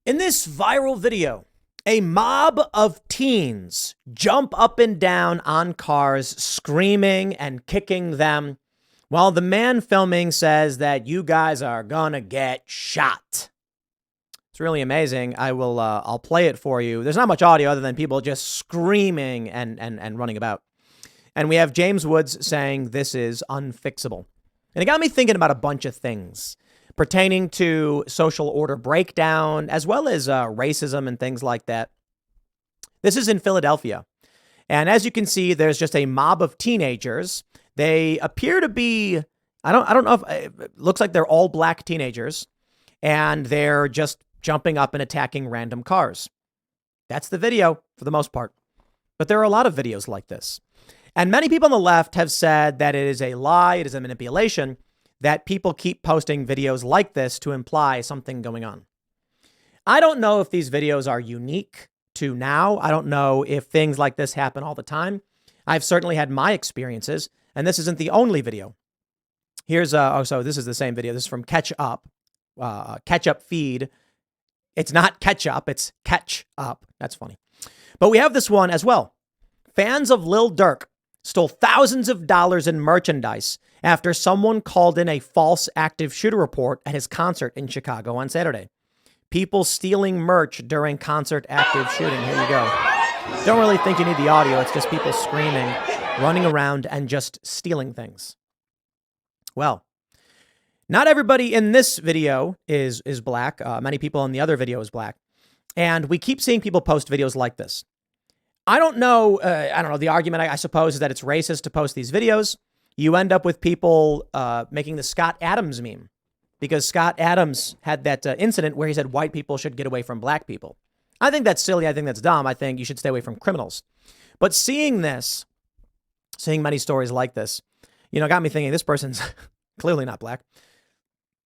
In this viral video, a mob of teens jump up and down on cars, screaming and kicking them, while the man filming says that you guys are gonna get shot. It's really amazing. I'll play it for you. There's not much audio other than people just screaming and running about. And we have James Woods saying this is unfixable. And it got me thinking about a bunch of things pertaining to social order breakdown, as well as racism and things like that. This is in Philadelphia. And as you can see, there's just a mob of teenagers. They appear to be, I don't know if it looks like they're all black teenagers, and they're just jumping up and attacking random cars. That's the video for the most part. But there are a lot of videos like this. And many people on the left have said that it is a lie, it is a manipulation, that people keep posting videos like this to imply something going on. I don't know if these videos are unique to now. I don't know if things like this happen all the time. I've certainly had my experiences, and this isn't the only video. Here's, so this is the same video. This is from Catch Up feed. It's not Ketchup, it's Catch Up. That's funny. But we have this one as well. Fans of Lil Durk stole thousands of dollars in merchandise after someone called in a false active shooter report at his concert in Chicago on Saturday. People stealing merch during concert active shooting. Here you go. Don't really think you need the audio. It's just people screaming, running around, and just stealing things. Well, not everybody in this video is black. Many people in the other video is black. And we keep seeing people post videos like this. I don't know. The argument, I suppose, is that it's racist to post these videos. You end up with people making the Scott Adams meme, because Scott Adams had that incident where he said white people should get away from black people. I think that's silly. I think that's dumb. I think you should stay away from criminals. But seeing many stories like this, got me thinking this person's clearly not black.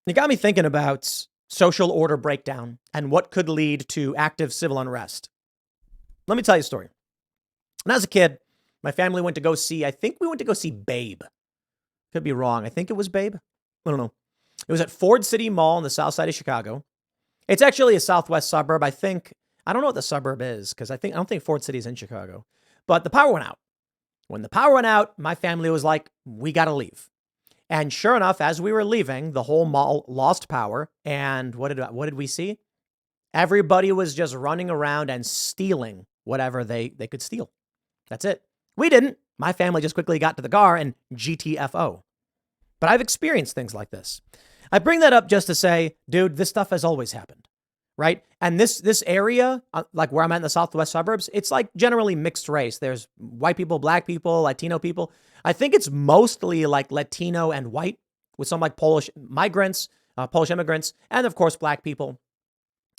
It got me thinking about social order breakdown and what could lead to active civil unrest. Let me tell you a story. When I was a kid, my family went to go see, I think we went to go see Babe. Could be wrong. I think it was Babe. I don't know. It was at Ford City Mall in the south side of Chicago. It's actually a southwest suburb. I don't know what the suburb is, because I don't think Ford City is in Chicago. But the power went out. When the power went out, my family was like, we got to leave. And sure enough, as we were leaving, the whole mall lost power. And what did we see? Everybody was just running around and stealing whatever they could steal. That's it. We didn't. My family just quickly got to the car and GTFO. But I've experienced things like this. I bring that up just to say, dude, this stuff has always happened, right? And this area, like where I'm at in the southwest suburbs, it's like generally mixed race. There's white people, black people, Latino people. I think it's mostly like Latino and white, with some like Polish migrants, Polish immigrants, and of course, black people.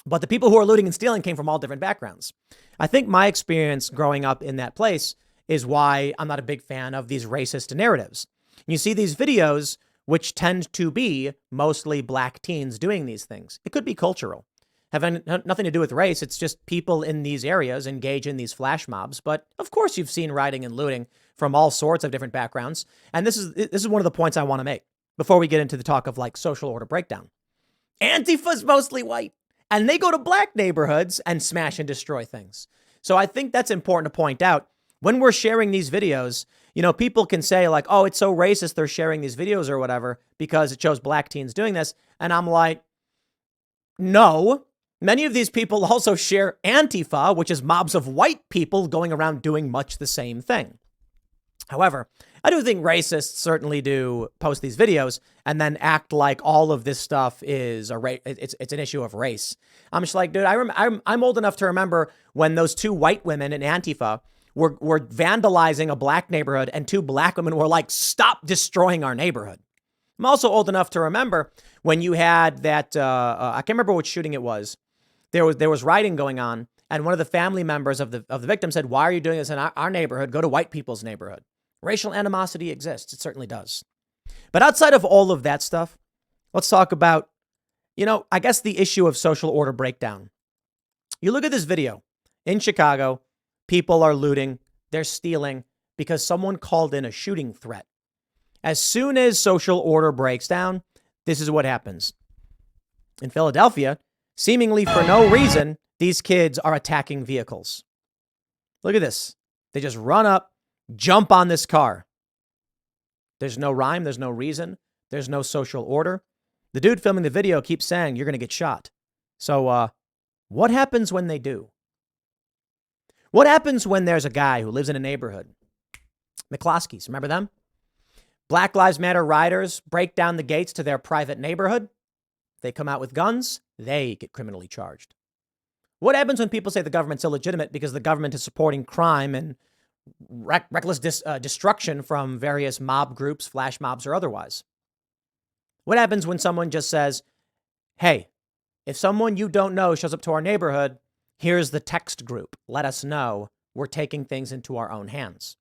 But the people who are looting and stealing came from all different backgrounds. I think my experience growing up in that place is why I'm not a big fan of these racist narratives. You see these videos, which tend to be mostly black teens doing these things. It could be cultural, having nothing to do with race. It's just people in these areas engage in these flash mobs. But of course, you've seen rioting and looting from all sorts of different backgrounds. And this is one of the points I want to make before we get into the talk of like social order breakdown. Antifa's mostly white, and they go to black neighborhoods and smash and destroy things. So I think that's important to point out. When we're sharing these videos, people can say like, oh, it's so racist they're sharing these videos or whatever because it shows black teens doing this. And I'm like, no, many of these people also share Antifa, which is mobs of white people going around doing much the same thing. However, I do think racists certainly do post these videos and then act like all of this stuff is it's an issue of race. I'm just like, dude, I'm old enough to remember when those two white women in Antifa were vandalizing a black neighborhood, and two black women were like, stop destroying our neighborhood. I'm also old enough to remember when you had that, I can't remember which shooting it was. There was rioting going on, and one of the family members of the victim said, why are you doing this in our neighborhood? Go to white people's neighborhood. Racial animosity exists. It certainly does. But outside of all of that stuff, let's talk about, I guess the issue of social order breakdown. You look at this video in Chicago, people are looting, they're stealing because someone called in a shooting threat. As soon as social order breaks down, this is what happens. In Philadelphia, Seemingly for no reason, these kids are attacking vehicles. Look at this. They just run up, jump on this car. There's no rhyme. There's no reason. There's no social order. The dude filming the video keeps saying you're going to get shot. So what happens when they do? What happens when there's a guy who lives in a neighborhood? McCloskeys, remember them? Black Lives Matter riders break down the gates to their private neighborhood. They come out with guns. They get criminally charged. What happens when people say the government's illegitimate because the government is supporting crime and reckless destruction from various mob groups, flash mobs or otherwise? What happens when someone just says, hey, if someone you don't know shows up to our neighborhood, here's the text group. Let us know. We're taking things into our own hands.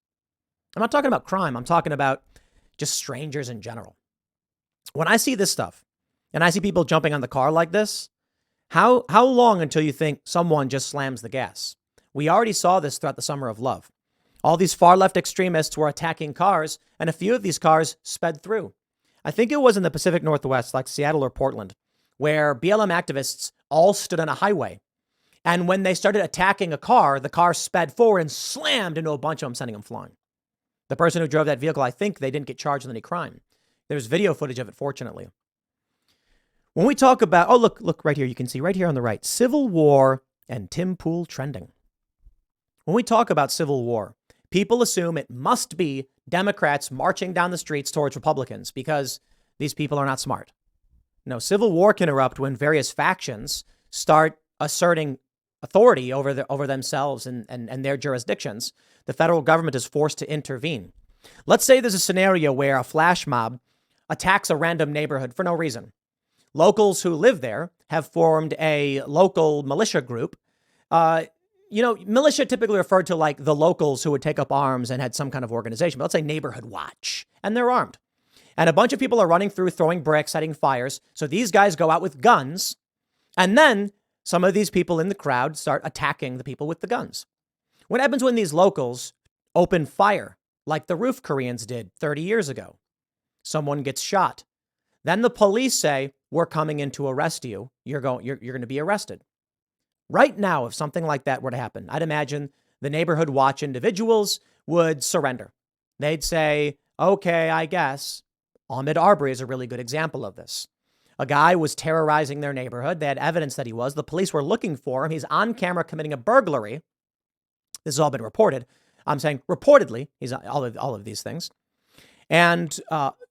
I'm not talking about crime. I'm talking about just strangers in general. When I see this stuff and I see people jumping on the car like this, how long until you think someone just slams the gas? We already saw this throughout the summer of love. All these far left extremists were attacking cars, and a few of these cars sped through. I think it was in the Pacific Northwest, like Seattle or Portland, where BLM activists all stood on a highway. And when they started attacking a car, the car sped forward and slammed into a bunch of them, sending them flying. The person who drove that vehicle, I think they didn't get charged with any crime. There's video footage of it, fortunately. When we talk about, oh, look right here. You can see right here on the right, Civil War and Tim Pool trending. When we talk about Civil War, people assume it must be Democrats marching down the streets towards Republicans because these people are not smart. No, Civil War can erupt when various factions start asserting authority over themselves and their jurisdictions. The federal government is forced to intervene. Let's say there's a scenario where a flash mob attacks a random neighborhood for no reason. Locals who live there have formed a local militia group. Militia typically referred to like the locals who would take up arms and had some kind of organization. But let's say Neighborhood Watch, and they're armed. And a bunch of people are running through, throwing bricks, setting fires. So these guys go out with guns. And then some of these people in the crowd start attacking the people with the guns. What happens when these locals open fire like the roof Koreans did 30 years ago? Someone gets shot. Then the police say, we're coming in to arrest you. You're going to be arrested. Right now, if something like that were to happen, I'd imagine the Neighborhood Watch individuals would surrender. They'd say, okay, I guess. Ahmaud Arbery is a really good example of this. A guy was terrorizing their neighborhood. They had evidence that he was. The police were looking for him. He's on camera committing a burglary. This has all been reported. I'm saying reportedly, he's all of these things. And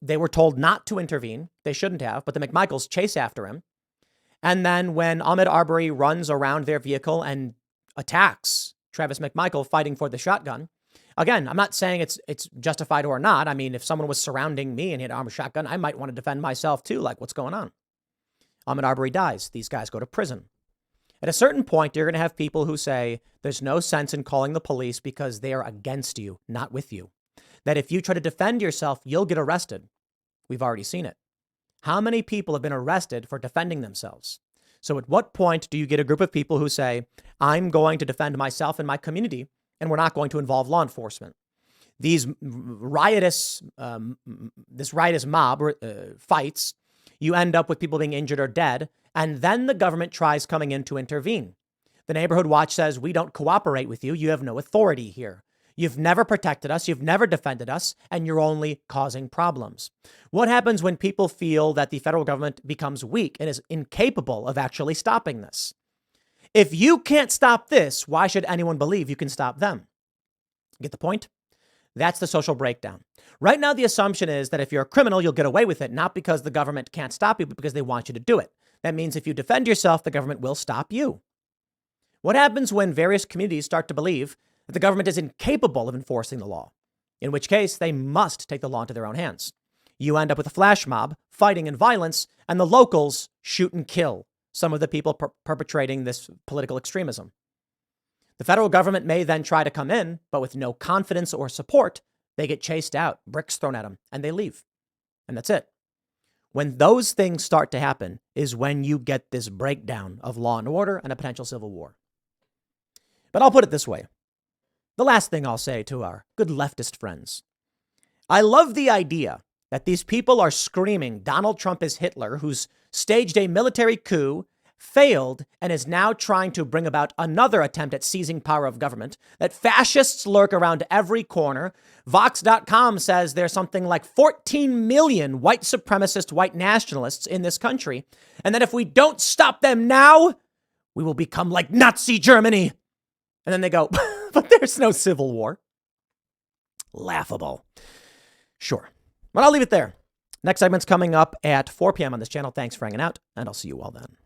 they were told not to intervene. They shouldn't have, but the McMichaels chase after him. And then when Ahmaud Arbery runs around their vehicle and attacks Travis McMichael fighting for the shotgun, again, I'm not saying it's justified or not. I mean, if someone was surrounding me and he had an armed shotgun, I might want to defend myself too. Like, what's going on? Ahmaud Arbery dies. These guys go to prison. At a certain point, you're going to have people who say there's no sense in calling the police because they are against you, not with you. That if you try to defend yourself, you'll get arrested. We've already seen it. How many people have been arrested for defending themselves? So at what point do you get a group of people who say, I'm going to defend myself and my community, and we're not going to involve law enforcement? These riotous mob fights, you end up with people being injured or dead, and then the government tries coming in to intervene. The Neighborhood Watch says, we don't cooperate with you. You have no authority here. You've never protected us. You've never defended us, and you're only causing problems. What happens when people feel that the federal government becomes weak and is incapable of actually stopping this? If you can't stop this, why should anyone believe you can stop them? Get the point? That's the social breakdown. Right now, the assumption is that if you're a criminal, you'll get away with it, not because the government can't stop you, but because they want you to do it. That means if you defend yourself, the government will stop you. What happens when various communities start to believe that the government is incapable of enforcing the law, in which case they must take the law into their own hands? You end up with a flash mob, fighting and violence, and the locals shoot and kill some of the people perpetrating this political extremism. The federal government may then try to come in, but with no confidence or support, they get chased out, bricks thrown at them, and they leave. And that's it. When those things start to happen is when you get this breakdown of law and order and a potential civil war. But I'll put it this way. The last thing I'll say to our good leftist friends. I love the idea that these people are screaming Donald Trump is Hitler, who's staged a military coup, failed and is now trying to bring about another attempt at seizing power of government, that fascists lurk around every corner. Vox.com says there's something like 14 million white supremacist white nationalists in this country, and that if we don't stop them now, we will become like Nazi Germany. And then they go, but there's no civil war. Laughable. Sure. But I'll leave it there. Next segment's coming up at 4 p.m. on this channel. Thanks for hanging out, and I'll see you all then.